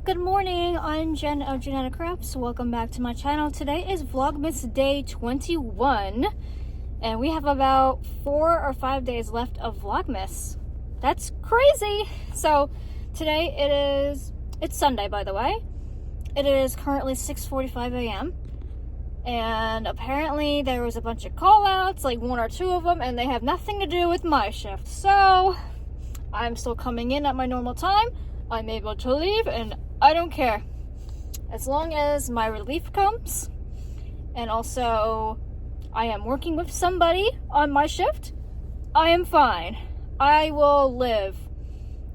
Good morning, I'm Jen of Genetic Crafts. Welcome back to my channel. Today is Vlogmas Day 21, and we have about 4 or 5 days left of Vlogmas. That's crazy! So, today it's Sunday, by the way. It is currently 6:45 a.m. And apparently there was a bunch of call-outs, like 1 or 2 of them, and they have nothing to do with my shift. So, I'm still coming in at my normal time. I'm able to leave, and I don't care. As long as my relief comes, and also I am working with somebody on my shift, I am fine. I will live.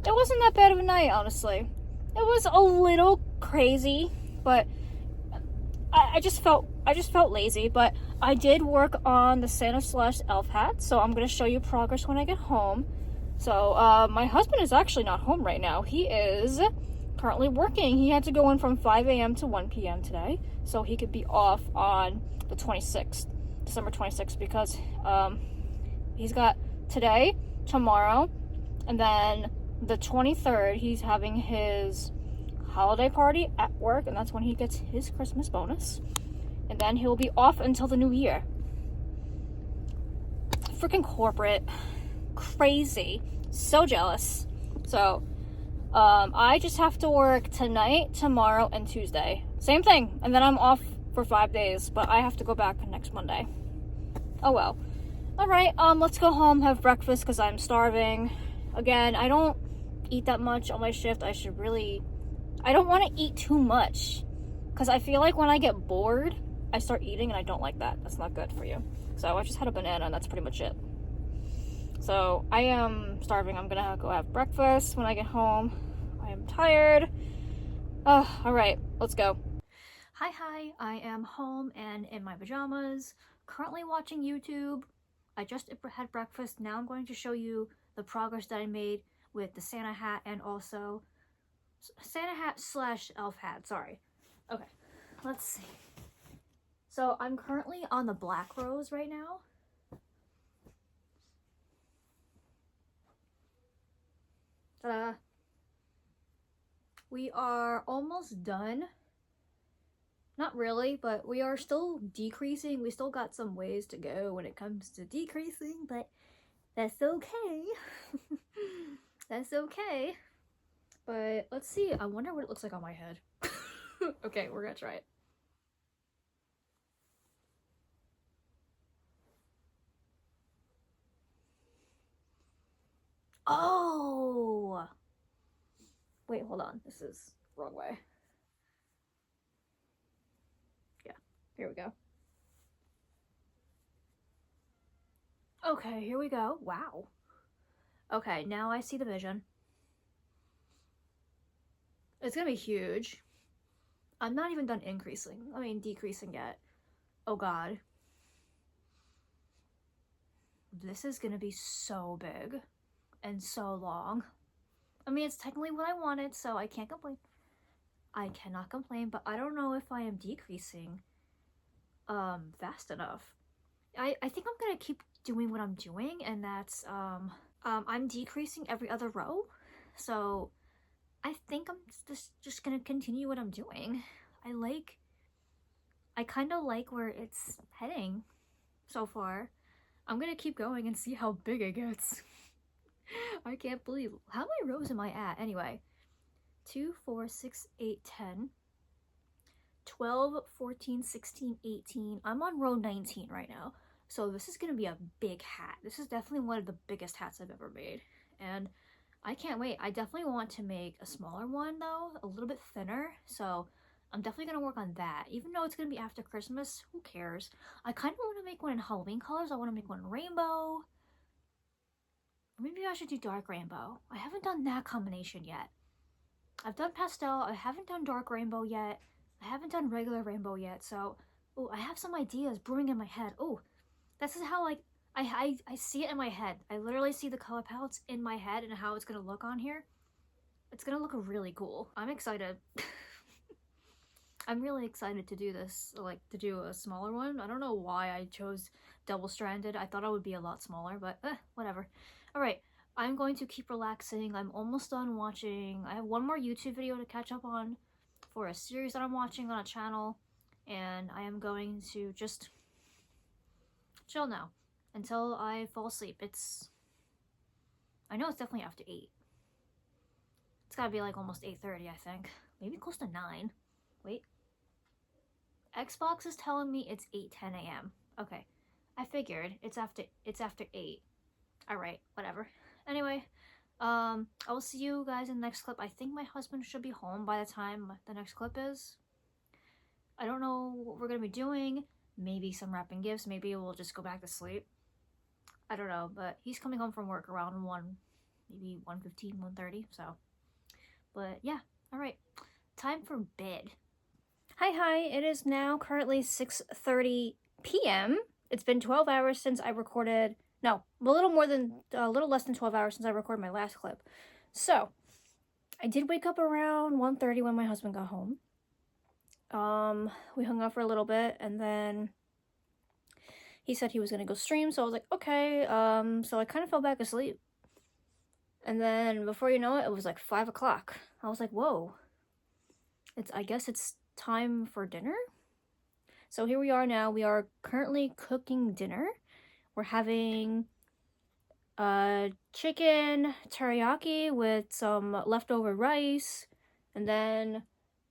It wasn't that bad of a night, honestly. It was a little crazy, but I just felt lazy. But I did work on the Santa/elf hat, so I'm gonna show you progress when I get home. So my husband is actually not home right now. He is currently working. He had to go in from 5 a.m. to 1 p.m. today, so he could be off on the 26th, December 26th, because he's got today, tomorrow, and then the 23rd, he's having his holiday party at work, and that's when he gets his Christmas bonus. And then he'll be off until the new year. Freaking corporate. Crazy. So jealous. So I just have to work tonight, tomorrow, and Tuesday. Same thing. And then I'm off for 5 days, but I have to go back next Monday. Oh well. Alright, let's go home, have breakfast, because I'm starving. Again, I don't eat that much on my shift. I don't want to eat too much, because I feel like when I get bored, I start eating, and I don't like that. That's not good for you. So I just had a banana, and that's pretty much it. So I am starving. I'm gonna go have breakfast when I get home. I am tired. Alright, let's go. Hi, I am home and in my pajamas, currently watching YouTube. I just had breakfast. Now I'm going to show you the progress that I made with the Santa hat, and also Santa hat/elf hat, sorry. Okay, let's see. So I'm currently on the black rose right now. Ta-da. We are almost done. Not really, but we are still decreasing. We still got some ways to go when it comes to decreasing, but that's okay. That's okay. But let's see. I wonder what it looks like on my head. Okay, we're gonna try it. Oh! Wait, hold on. This is wrong way. Yeah, here we go. Okay, here we go. Wow. Okay, now I see the vision. It's gonna be huge. I'm not even done decreasing yet. Oh god. This is gonna be so big and so long. I mean, it's technically what I wanted, so I can't complain. I cannot complain, but I don't know if I am decreasing fast enough. I think I'm gonna keep doing what I'm doing, and that's I'm decreasing every other row, so I think I'm just gonna continue what I'm doing. I kind of like where it's heading so far. I'm gonna keep going and see how big it gets. I can't believe, how many rows am I at anyway? 2, 4, 6, 8, 10, 12, 14, 16, 18. I'm on row 19 right now. So this is gonna be a big hat. This is definitely one of the biggest hats I've ever made. And I can't wait. I definitely want to make a smaller one though, a little bit thinner. So I'm definitely gonna work on that. Even though it's gonna be after Christmas, who cares? I kind of want to make one in Halloween colors. I want to make one rainbow. Maybe I should do dark rainbow. I haven't done that combination yet. I've done pastel. I haven't done dark rainbow yet. I haven't done regular rainbow yet. So, oh, I have some ideas brewing in my head. Oh, this is how like I see it in my head. I literally see the color palettes in my head and how it's gonna look on here. It's gonna look really cool. I'm excited. I'm really excited to do this, like to do a smaller one. I don't know why I chose double-stranded. I thought it would be a lot smaller, but whatever. All right, I'm going to keep relaxing. I'm almost done watching. I have one more YouTube video to catch up on for a series that I'm watching on a channel, and I am going to just chill now until I fall asleep. I know it's definitely after 8. It's gotta be like almost 8:30, I think. Maybe close to 9. Wait. Xbox is telling me it's 8:10 a.m. Okay. I figured it's after 8. Alright, whatever. Anyway, I will see you guys in the next clip. I think my husband should be home by the time the next clip is. I don't know what we're gonna be doing. Maybe some wrapping gifts. Maybe we'll just go back to sleep. I don't know, but he's coming home from work around 1, maybe 1:15, 1:30, so. But yeah, alright. Time for bed. Hi, it is now currently 6:30 p.m. It's been 12 hours since I recorded, no, a little less than 12 hours since I recorded my last clip. So, I did wake up around 1:30 when my husband got home. We hung out for a little bit, and then he said he was gonna go stream, so I was like, okay, so I kind of fell back asleep. And then, before you know it, it was like 5 o'clock. I was like, whoa. I guess it's time for dinner? So here we are now. We are currently cooking dinner. We're having chicken teriyaki with some leftover rice. And then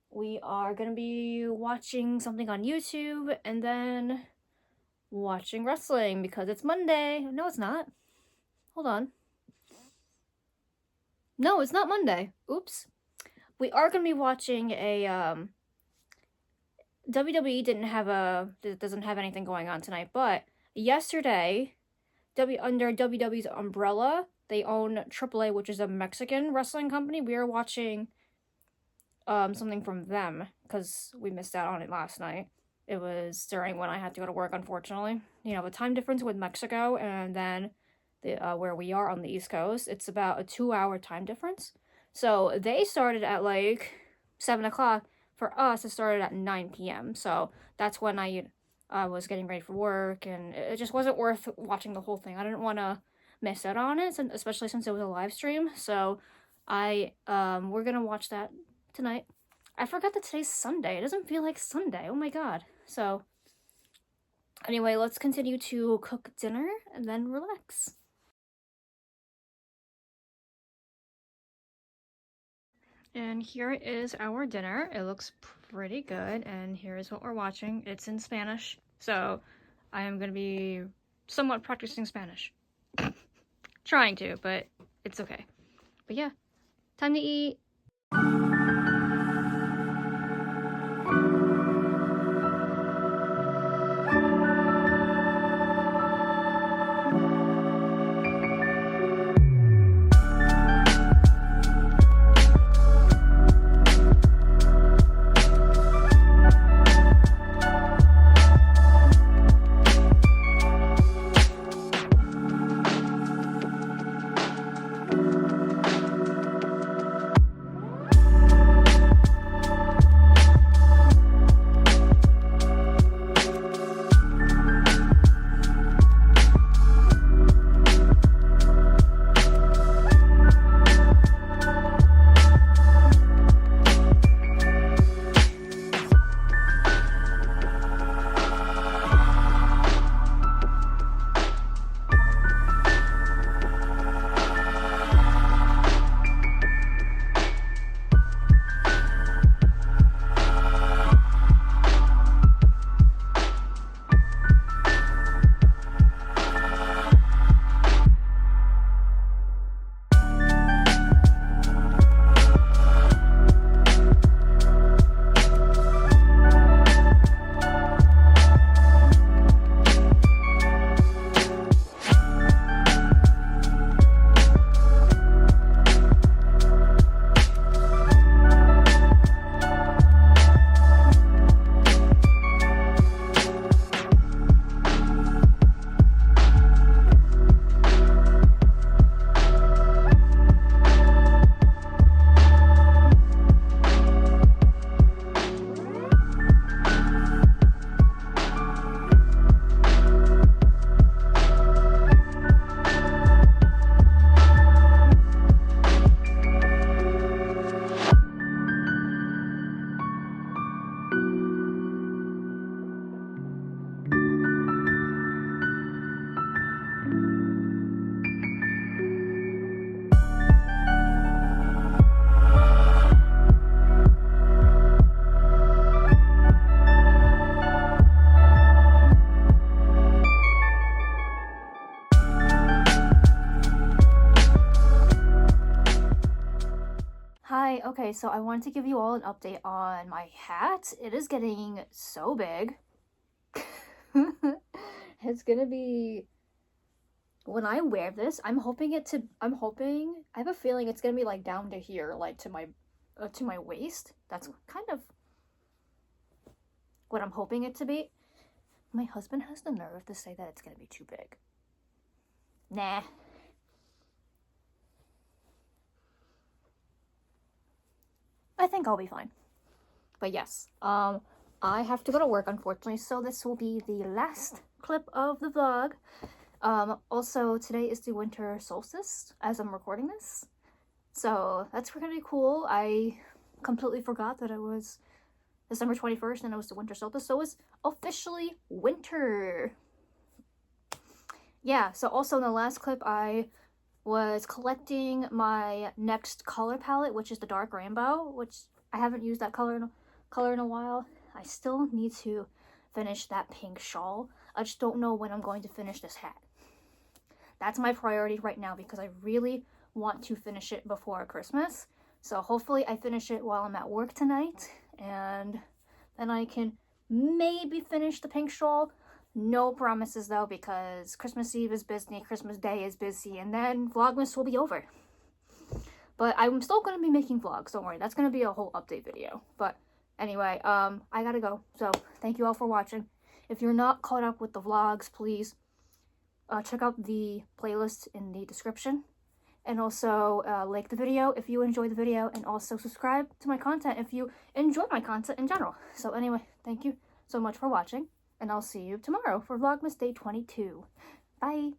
we are going to be watching something on YouTube. And then watching wrestling because it's Monday. No, it's not. Hold on. No, it's not Monday. Oops. We are going to be watching a, WWE doesn't have anything going on tonight, but yesterday, under WWE's umbrella, they own AAA, which is a Mexican wrestling company. We are watching, something from them, because we missed out on it last night. It was during when I had to go to work, unfortunately. You know, the time difference with Mexico, and then where we are on the East Coast, it's about a 2-hour time difference. So they started at like 7 o'clock. For us, it started at 9 p.m. So that's when I was getting ready for work, and it just wasn't worth watching the whole thing. I didn't want to miss out on it, especially since it was a live stream. So we're gonna watch that tonight. I forgot that today's Sunday. It doesn't feel like Sunday. Oh my god. So anyway, let's continue to cook dinner and then relax. And here is our dinner. It looks pretty good, and here is what we're watching. It's in Spanish, so I am going to be somewhat practicing Spanish. Trying to, but it's okay. But yeah, time to eat. so I wanted to give you all an update on my hat. It is getting so big. It's gonna be, when I wear this, I have a feeling it's gonna be like down to here, like to my waist. That's kind of what I'm hoping it to be. My husband has the nerve to say that it's gonna be too big. Nah. I think I'll be fine. But yes, I have to go to work, unfortunately, so this will be the last clip of the vlog. Also, today is the winter solstice as I'm recording this, so that's pretty cool. I completely forgot that it was December 21st and it was the winter solstice, so it's officially winter. Yeah, so also in the last clip, I was collecting my next color palette, which is the dark rainbow, which I haven't used that color in a while. I still need to finish that pink shawl. I just don't know when I'm going to finish this hat. That's my priority right now because I really want to finish it before Christmas. So hopefully I finish it while I'm at work tonight, and then I can maybe finish the pink shawl. No promises though, because Christmas Eve is busy, Christmas Day is busy, and then Vlogmas will be over. But I'm still going to be making vlogs, don't worry. That's going to be a whole update video. But anyway, I gotta go. So thank you all for watching. If you're not caught up with the vlogs, please check out the playlist in the description. And also like the video if you enjoyed the video, and also subscribe to my content if you enjoy my content in general. So anyway, thank you so much for watching, and I'll see you tomorrow for Vlogmas Day 22. Bye!